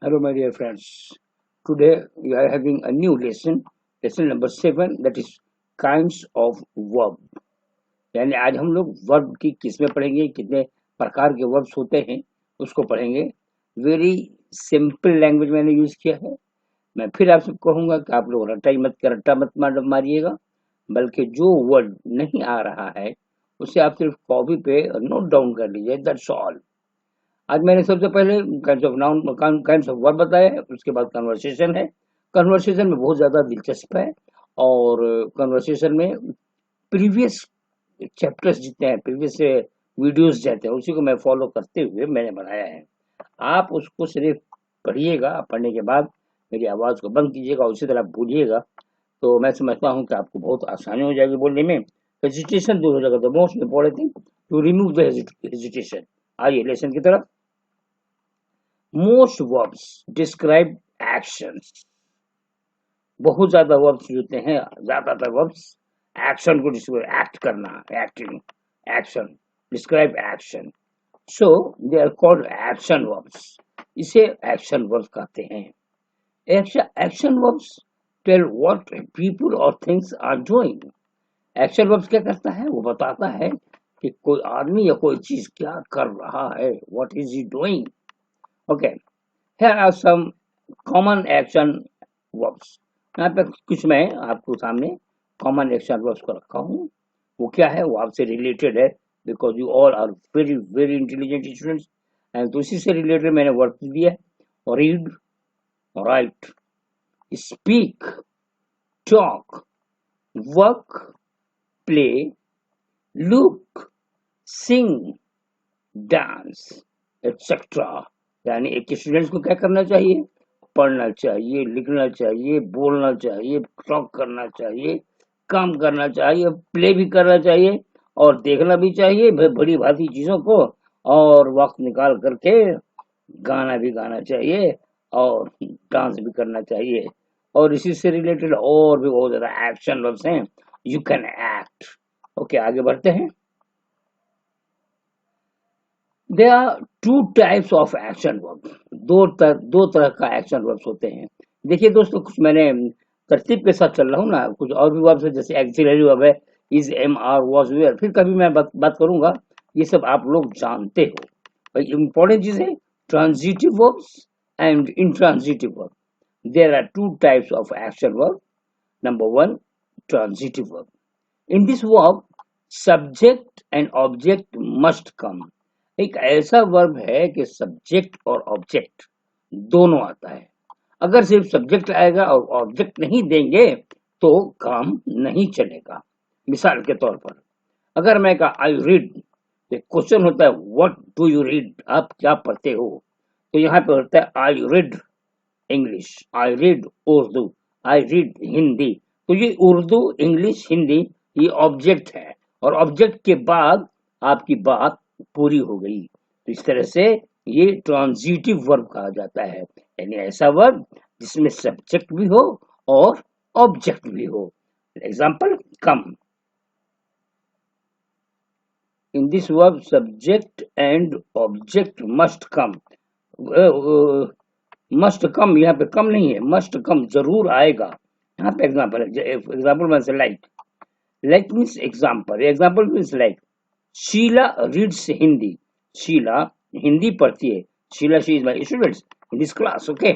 Hello, my dear friends. Today we are having a new lesson number 7, that is kinds of verb. यानी आज हम लोग verb की किस्में पढ़ेंगे, कितने प्रकार के वर्ब्स होते हैं उसको पढ़ेंगे। वेरी सिंपल लैंग्वेज मैंने यूज किया है। मैं फिर आपसे कहूंगा कि आप लोग रट्टा मत मारिएगा, बल्कि जो वर्ड नहीं आ रहा है उसे आप सिर्फ कॉपी पे नोट डाउन कर लीजिए, दैट्स ऑल। आज मैंने सबसे पहले kinds of noun kinds of verb बताया है, उसके बाद कन्वर्सेशन है। कन्वर्सेशन में बहुत ज़्यादा दिलचस्प है, और कन्वर्सेशन में प्रीवियस चैप्टर्स जितने हैं, प्रीवियस वीडियोस जाते हैं, उसी को मैं फॉलो करते हुए मैंने बनाया है। आप उसको सिर्फ पढ़िएगा, पढ़ने के बाद मेरी आवाज़ को बंद कीजिएगा, उसी तरह बोलिएगा, तो मैं समझता हूँ कि आपको बहुत आसानी हो जाएगी बोलने में। हेजिटेशन दूर हो जाएगा। The most important thing to remove the hesitation. आइए लेसन की तरफ। Most verbs describe actions. बहुत ज्यादा वर्ब्स होते हैं, ज्यादातर वर्ब्स एक्शन को डिस्क्राइब, एक्ट करना, acting, action, describe action. So they are called action verbs. इसे एक्शन वर्ब्स कहते हैं। Action verbs tell what people और things are doing. Action verbs क्या करता है? वो बताता है कि कोई आदमी या कोई चीज क्या कर रहा है, what is he doing. Okay, here are some common action verbs. यहाँ पे कुछ मैं आपको सामने common action verbs को रखा हूँ। वो क्या है? वो आपसे रिलेटेड है, because you all are very very intelligent students, and तो इसी से रिलेटेड मैंने वर्ब दिया है। read, write, speak, talk, work, play, look, sing, dance, etcetera. यानी एक स्टूडेंट्स को क्या करना चाहिए? पढ़ना चाहिए, लिखना चाहिए, बोलना चाहिए, टॉक करना चाहिए, काम करना चाहिए, प्ले भी करना चाहिए, और देखना भी चाहिए बड़ी भारी चीजों को, और वक्त निकाल करके गाना भी गाना चाहिए, और डांस भी करना चाहिए। और इसी से रिलेटेड और भी बहुत ज्यादा एक्शन वर्ब्स हैं। You can act. ओके, आगे बढ़ते हैं। There are two types of action verb. दो तरह का एक्शन वर्ब्स होते हैं। देखिए दोस्तों, कुछ मैंने तरतीब के साथ चल रहा हूँ ना, कुछ और भी वर्ब्स है, जैसे एक्सिलरी वर्ब है, is, am, are, was, were. फिर कभी मैं बात करूंगा, ये सब आप लोग जानते हो। भाई इंपॉर्टेंट चीज है transitive verbs and intransitive verb. There are two types of action verb. Number one, transitive verb. In this verb subject and object must come. एक ऐसा वर्ब है कि सब्जेक्ट और ऑब्जेक्ट दोनों आता है। अगर सिर्फ सब्जेक्ट आएगा और ऑब्जेक्ट नहीं देंगे तो काम नहीं चलेगा। मिसाल के तौर पर अगर मैं कहा आई रीड, एक क्वेश्चन होता है व्हाट डू यू रीड, आप क्या पढ़ते हो? तो यहाँ पे होता है I read English, I read Urdu, I read Hindi. तो ये उर्दू, इंग्लिश, हिंदी, ये ऑब्जेक्ट है, और ऑब्जेक्ट के बाद आपकी बात पूरी हो गई। तो इस तरह से ये ट्रांजिटिव वर्ब कहा जाता है, यानी ऐसा वर्ब जिसमें सब्जेक्ट भी हो और ऑब्जेक्ट भी हो। Example, come. In this verb subject and object must come. Must come, यहाँ पे कम नहीं है, मस्ट कम, जरूर आएगा। यहाँ पे एग्जाम्पल है, एग्जाम्पल में से like means example, example means like. Sheela reads Hindi, Sheela Hindi पढ़ती है। Sheela, she is my students in this class. Okay,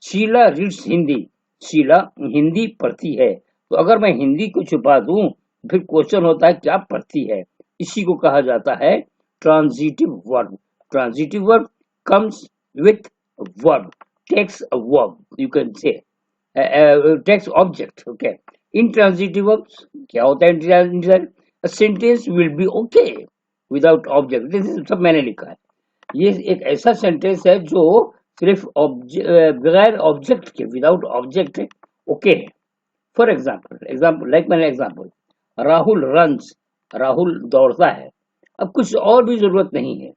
Sheela reads Hindi, Sheela Hindi पढ़ती है। तो अगर मैं हिंदी को छुपा दूं, फिर क्वेश्चन होता है क्या पढ़ती है। इसी को कहा जाता है transitive verb. Transitive verb comes with verb, takes a verb, you can say takes object. Okay, intransitive verbs क्या होता है? intransitive, a sentence will be okay without object। this is सब मैंने लिखा है। ये एक ऐसा सेंटेंस है जो सिर्फ बगैर ऑब्जेक्ट के, विदाउट ऑब्जेक्ट ओके है। फॉर एग्जाम्पल लाइक मैंने एग्जाम्पल, राहुल रन्स, राहुल दौड़ता है। अब कुछ और भी जरूरत नहीं है।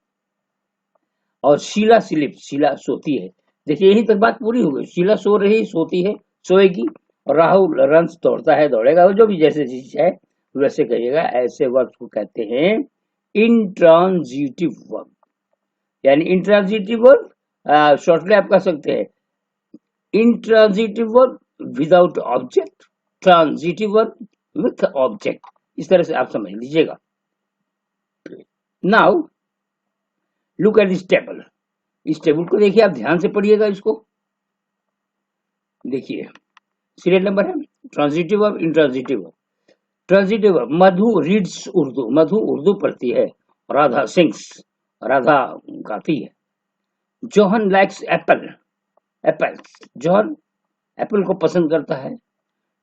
और शीला स्लीप्स, शीला सोती है। देखिए यही तक बात पूरी हो गई। शीला सो रही, सोती है, सोएगी, और राहुल रन्स, दौड़ता है, दौड़ेगा, जो भी जैसे चीज है वैसे कहिएगा। ऐसे वर्ब को कहते हैं इंट्रांजिटिव वर्ब। यानी इंट्रांजिटिव वर्ब शॉर्टली आप कह सकते हैं intransitive verb without object, transitive verb with object, इस तरह से आप समझ लीजिएगा। Now look at this table, इस टेबल को देखिए, आप ध्यान से पढ़िएगा इसको। देखिए सीरियल नंबर है transitive verb, intransitive verb. Transitive verb, Madhu reads Urdu, Madhu Urdu पढ़ती है। राधा सिंग्स, राधा गाती है। John likes apple, apples, John Apple को पसंद करता है।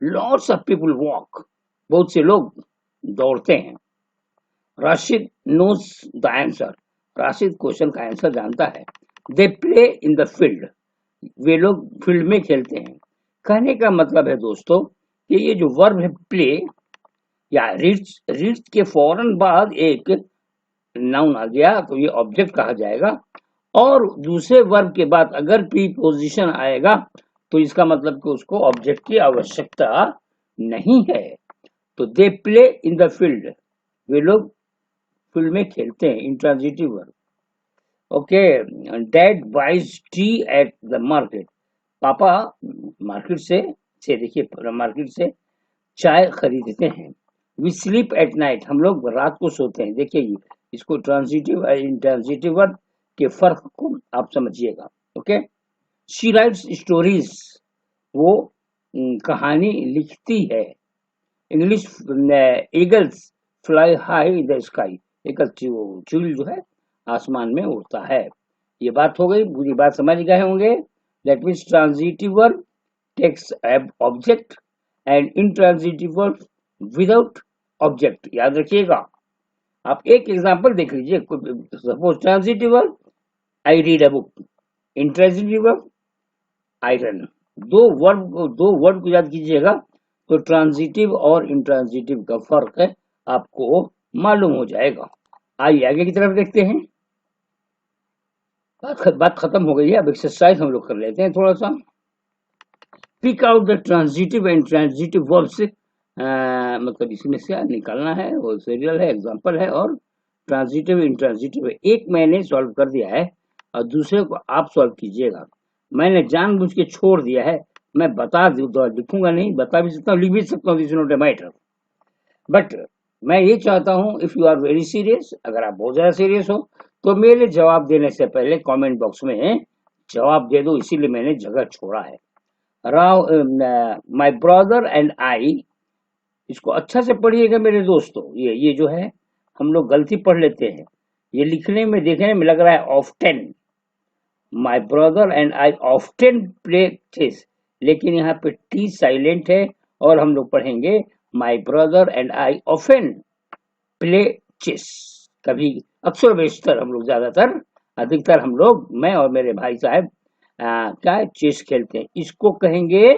लॉट्स ऑफ पीपल वॉक, बहुत से लोग दौड़ते हैं। Rashid knows the answer, Rashid question का आंसर जानता है। They play in the field, वे लोग फील्ड में खेलते हैं। कहने का मतलब है दोस्तों कि ये जो वर्ब है प्ले या रीड्स, रीड्स के फौरन बाद एक नाउन आ गया तो ये ऑब्जेक्ट कहा जाएगा, और दूसरे वर्ब के बाद अगर प्रीपोजिशन आएगा तो इसका मतलब कि उसको ऑब्जेक्ट की आवश्यकता नहीं है। तो they play in the field, वे लोग फील्ड में खेलते हैं, intransitive verb. Okay, dad buys tea at the market, पापा मार्केट से देखिए मार्केट से चाय खरीदते हैं। वी स्लीप एट नाइट, हम लोग रात को सोते हैं। देखिए इसको ट्रांजिटिव और इंट्रांजिटिव वर्ब के फर्क को आप समझिएगा। ओके, शी राइट्स स्टोरीज, वो कहानी लिखती है। English, eagles fly high in the sky, एक चूल जो है आसमान में उड़ता है। ये बात हो गई, पूरी बात समझ गए होंगे। That means transitive verb takes object and intransitive verb without object, याद रखिएगा। आप एक एग्जांपल देख लीजिए, suppose transitive verb I read a book, intransitive verb I run. दो वर्ड को याद कीजिएगा तो ट्रांजिटिव और इंट्रांजिटिव का फर्क है आपको मालूम हो जाएगा। आइए आगे की तरफ देखते हैं। बात खत्म हो गई है, अब एक्सरसाइज हम लोग कर लेते हैं थोड़ा सा। Pick out the transitive and transitive verbs, मतलब इसमें से निकालना है, वो सीरियल है, एग्जांपल है और ट्रांजिटिव इंट्रांजिटिव है। एक मैंने सॉल्व कर दिया है और दूसरे को आप सॉल्व कीजिएगा। मैंने जानबूझ के छोड़ दिया है, मैं बता दूं, लिखूंगा नहीं, बता भी सकता हूँ, लिख भी सकता हूँ, this is not a matter. But मैं ये चाहता हूँ if you are very serious, अगर आप बहुत ज्यादा सीरियस हो तो मेरे जवाब देने से पहले कमेंट बॉक्स में जवाब दे दो, इसीलिए मैंने जगह छोड़ा है। माय ब्रदर एंड आई, इसको अच्छा से पढ़िएगा मेरे दोस्तों। ये जो है हम लोग गलती पढ़ लेते हैं, ये लिखने में देखने में लग रहा है often, my brother and I often play chess, लेकिन यहाँ पे टी साइलेंट है और हम लोग पढ़ेंगे my brother and I often play chess. कभी अक्सर बेशतर हम लोग ज्यादातर अधिकतर हम लोग, मैं और मेरे भाई साहब क्या चेस खेलते हैं। इसको कहेंगे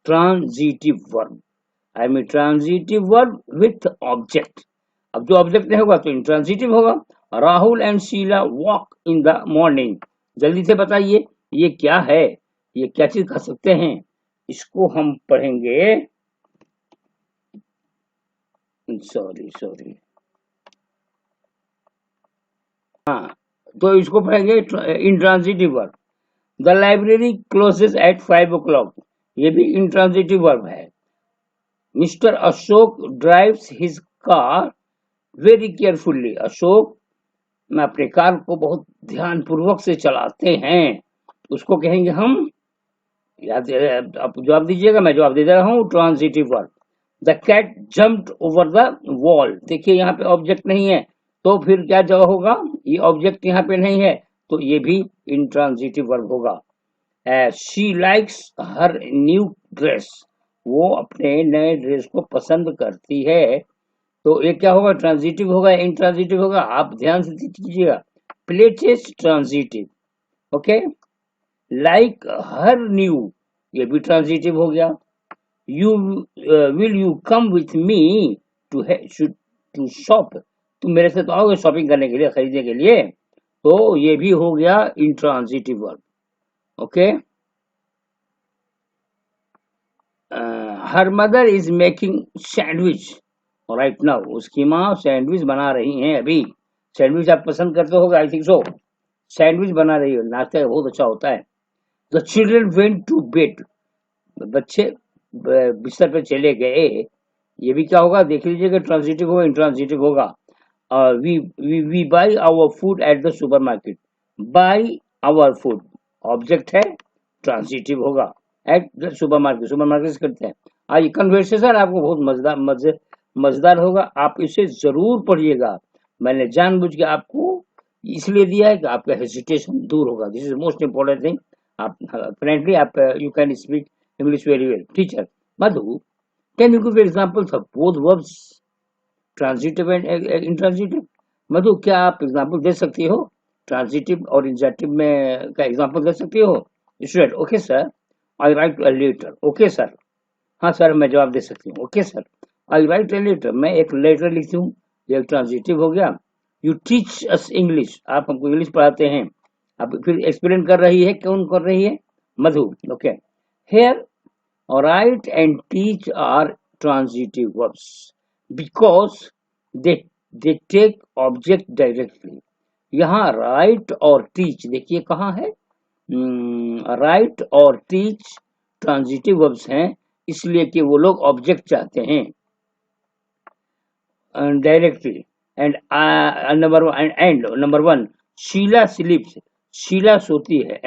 transitive verb. I mean transitive verb with object. अब जो ऑब्जेक्ट नहीं होगा तो इंट्रांजिटिव होगा। Rahul and Sheela walk in the morning, जल्दी से बताइए ये क्या है, ये क्या चीज कर सकते हैं। इसको हम पढ़ेंगे, सॉरी हाँ, तो इसको पढ़ेंगे intransitive verb. The library closes at 5 o'clock, ये भी इंट्रांजिटिव वर्ब है। Mister Ashok drives his car very carefully, Ashok मैं अपने कार को बहुत ध्यान पूर्वक से चलाते हैं, उसको कहेंगे हम, याद आप जवाब दीजिएगा, मैं जवाब दे रहा हूँ transitive verb. The cat jumped over the wall, देखिए यहाँ पे ऑब्जेक्ट नहीं है तो फिर क्या जवाब होगा, ये ऑब्जेक्ट यहाँ पे नहीं है तो ये भी इंट्रांजिटिव वर्ब होगा। She likes her new dress, वो अपने नए ड्रेस को पसंद करती है, तो ये क्या होगा, ट्रांजिटिव होगा, इंट्रांजिटिव होगा, आप ध्यान से कीजिएगा। Play chess transitive, okay. Like her new, ये भी ट्रांजिटिव हो गया। You will you come with me to shop, तुम मेरे साथ आओगे शॉपिंग करने के लिए, खरीदने के लिए, तो ये भी हो गया intransitive verb. Okay, her mother is making sandwich right now, उसकी माँ सैंडविच बना रही हैं अभी। सैंडविच आप पसंद करते हो, आई थिंक सो। सैंडविच बना रही हो, नाश्ता बहुत अच्छा होता है। The children went to bed, बच्चे बिस्तर पे चले गए। ये भी क्या होगा देख लीजिएगा, ट्रांजिटिव होगा इंट्रांजिटिव होगा। We buy our food at the supermarket, buy our food object है, ट्रांजिटिव होगा, at the supermarket, supermarket से करते हैं। आज कन्वर्सेशन आपको बहुत मजेदार होगा, आप इसे जरूर पढ़िएगा। मैंने जानबूझ के आपको इसलिए दिया है कि आपका हेजिटेशन दूर होगा। This is most important thing. आप फ्रेंडली आप you can speak English very well. Teacher, Madhu, can you give examples of both verbs, transitive and intransitive? मधु, क्या आप एग्जाम्पल दे सकती हो ट्रांजिटिव और इंजेक्टिव में का एग्जाम्पल दे सकती हो? Student, okay sir, I write a letter. Okay sir, हाँ सर मैं जवाब दे सकती हूँ। Okay sir, I write a letter, मैं एक लेटर लिखती हूँ, ये एक ट्रांजिटिव हो गया। यू टीच अस इंग्लिश, आप हमको इंग्लिश पढ़ाते हैं। अब फिर एक्सप्लेन कर रही है, कौन कर रही है? Madhu. Okay, here write and teach are transitive verbs because they take object directly. यहाँ write और teach देखिए कहाँ है, write और teach transitive verbs हैं, इसलिए कि वो लोग ऑब्जेक्ट चाहते हैं directly. And number one, Sheela sleeps, Sheela सोती है।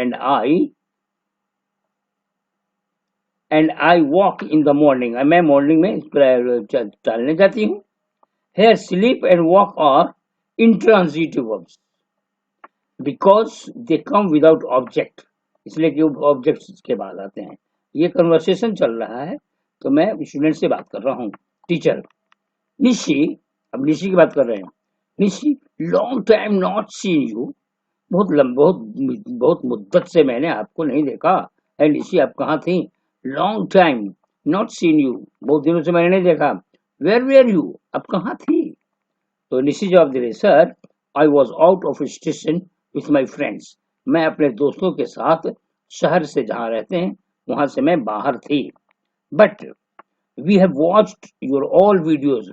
And I walk in the morning, मैं मॉर्निंग में टहलने जाती हूँ। Here sleep and walk are intransitive verbs because they come without object, इसलिए कि ऑब्जेक्ट के बाद आते हैं। ये कन्वर्सेशन चल रहा है तो मैं स्टूडेंट से बात कर रहा हूँ। टीचर, निशी, अब निशी की बात कर रहे हैं। Nishi, long time not seen you, बहुत मुद्दत से मैंने आपको नहीं देखा। एंड निशी, आप कहाँ थी? Long time not seen you, बहुत दिनों से मैंने नहीं देखा। वेयर वेयर यू, अब कहाँ थी? तो निशी जवाब दे रहे, sir I was out of station with my friends, मैं अपने दोस्तों के साथ शहर से जहाँ रहते हैं वहां से मैं बाहर थी। But we have watched your all videos,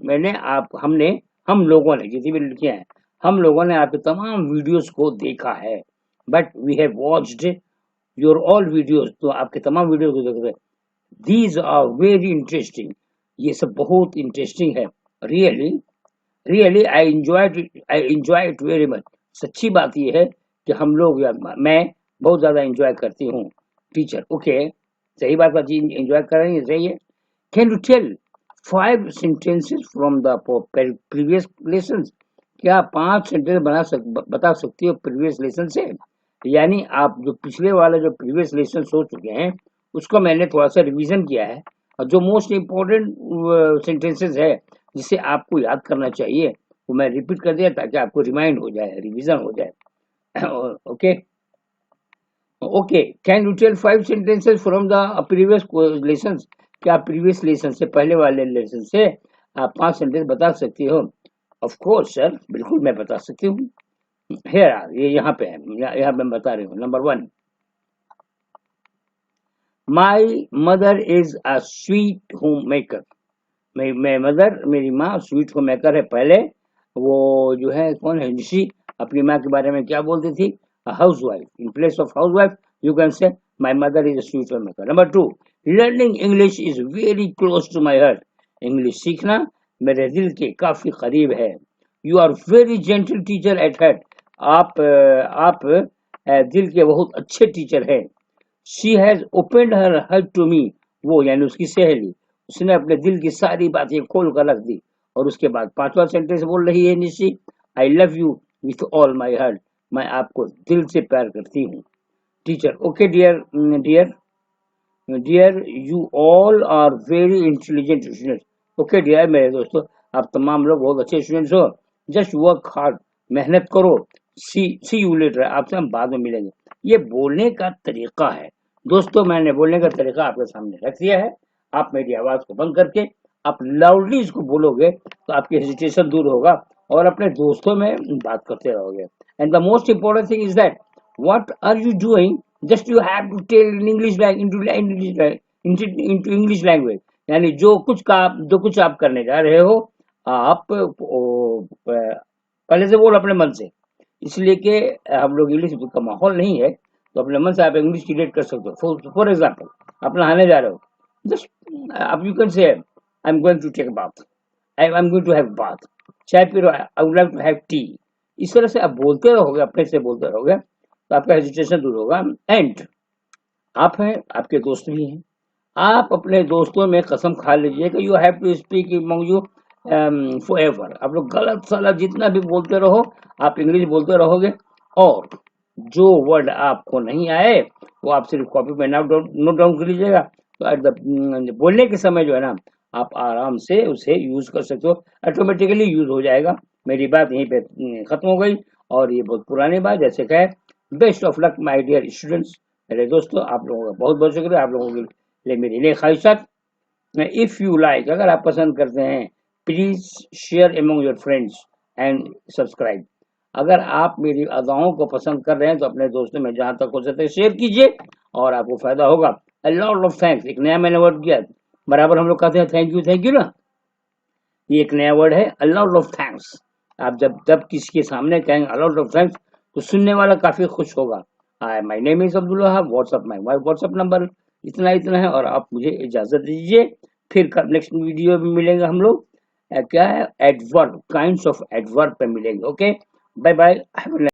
हम लोगों ने, जितनी भी लड़कियां हैं, हम लोगों ने आपके तमाम वीडियोस को देखा है। But we have watched your all videos, तो आपके तमाम वीडियो को देखते हैं। दीज आर वेरी इंटरेस्टिंग, ये सब बहुत इंटरेस्टिंग है। Really really I enjoy it very much, सच्ची बात ये है कि हम लोग मैं बहुत ज्यादा एंजॉय करती हूँ। टीचर, ओके, सही बात है, एंजॉय कर रही है, सही है। Can you tell 5 sentences from the previous lesson, क्या 5 सेंटेंस बता सकती हो प्रीवियस लेसन से? यानी आप जो पिछले वाला जो प्रीवियस लेसन हो चुके हैं उसको मैंने थोड़ा सा रिवीजन किया है, और जो मोस्ट इम्पोर्टेंट सेंटेंसेस है जिसे आपको याद करना चाहिए वो मैं रिपीट कर दिया ताकि आपको रिमाइंड हो जाए, रिवीजन हो जाए। Okay okay, can you tell 5 sentences from the previous lesson, क्या प्रीवियस लेसन से, पहले वाले लेसन से आप 5 सेंटेंस बता सकती हो? ऑफ कोर्स सर, बिल्कुल मैं बता सकती हूँ। हेयर, ये यहाँ पे है, यहाँ पे मैं बता रही हूँ। Number 1, my mother is a sweet home maker, मेरी माँ स्वीट होम मेकर है। पहले वो जो है कौन है, ऋषि, अपनी माँ के बारे में क्या बोलती थी? Housewife. In place of housewife you can say my mother is a sweet homemaker. Number 2, learning English is very close to my heart, English सीखना मेरे दिल के काफी करीब है। You are very gentle teacher at heart, आप दिल के बहुत अच्छे टीचर हैं। She has opened her heart to me, वो यानी उसकी सहेली, उसने अपने दिल की सारी बातें खोल कर रख दी। और उसके बाद 5वां सेंटेंस बोल रही है Nishi, I love you with all my heart, मैं आपको दिल से प्यार करती हूँ। Teacher, okay dear, dear you all are very intelligent students, okay dear मेरे दोस्तों, आप तमाम लोग बहुत अच्छे स्टूडेंट्स हो। जस्ट वर्क हार्ड, मेहनत करो। सी यू लेटर, आपसे हम बाद में मिलेंगे। ये बोलने का तरीका है दोस्तों, मैंने बोलने का तरीका आपके सामने रख दिया है। आप मेरी आवाज को बंद करके आप लाउडली इसको बोलोगे तो आपकी हेजिटेशन दूर होगा और अपने दोस्तों में बात करते रहोगे। And the most important thing is that what are you doing, just you have to tell in English into English language, यानी जो कुछ आप करने जा रहे हो, आप पहले से बोल अपने मन से, इसलिए कि हम लोग इंग्लिश का माहौल नहीं है, तो अपने मन से आप इंग्लिश क्रिएट कर सकते हो। फॉर एग्जाम्पल, आप नहाने जा रहे हो, जस्ट आप you can say I am going to take bath, I am going to have bath, चाय पी रहे हो, I would like to have tea. इस तरह से आप बोलते रहोगे, अपने से बोलते रहोगे, तो आपका हेजिटेशन दूर होगा। एंड आप हैं, आपके दोस्त भी हैं, आप अपने दोस्तों में कसम खा लीजिए कि you have to speak among you forever. आप लोग गलत सलत जितना भी बोलते रहो, आप इंग्लिश बोलते रहोगे, और जो वर्ड आपको नहीं आए वो आप सिर्फ कॉपी में नोट डाउन कर लीजिएगा। तो एट द बोलने के समय जो है ना, आप आराम से उसे यूज कर सकते हो, ऑटोमेटिकली यूज हो जाएगा। मेरी बात यहीं पे खत्म हो गई, और ये बहुत पुरानी बात, जैसे कहे best of luck my dear students. मेरे दोस्तों, आप लोगों का बहुत बहुत शुक्रिया। आप लोगों के लिए मेरी नई ख्वाहिशात, इफ यू लाइक, अगर आप पसंद करते हैं, please share among your friends and subscribe. अगर आप मेरी अदाओं को पसंद कर रहे हैं तो अपने दोस्तों में जहां तक हो सकता है शेयर कीजिए, और आपको फायदा होगा। अ लॉट ऑफ थैंक्स, एक नया मैंने वर्ड किया, बराबर हम लोग कहते हैं थैंक यू ना, ये एक नया वर्ड है, अ लॉट ऑफ थैंक्स। आप जब जब किसी के सामने कहेंगे अ लॉट ऑफ थैंक्स, तो सुनने वाला काफी खुश होगा। My name is Abdul Wahab, WhatsApp my WhatsApp number इतना है, और आप मुझे इजाजत दीजिए। फिर नेक्स्ट वीडियो में मिलेंगे हम लोग, क्या है, एडवर्ब, काइंड्स ऑफ एडवर्ब पे मिलेंगे। Okay, bye bye.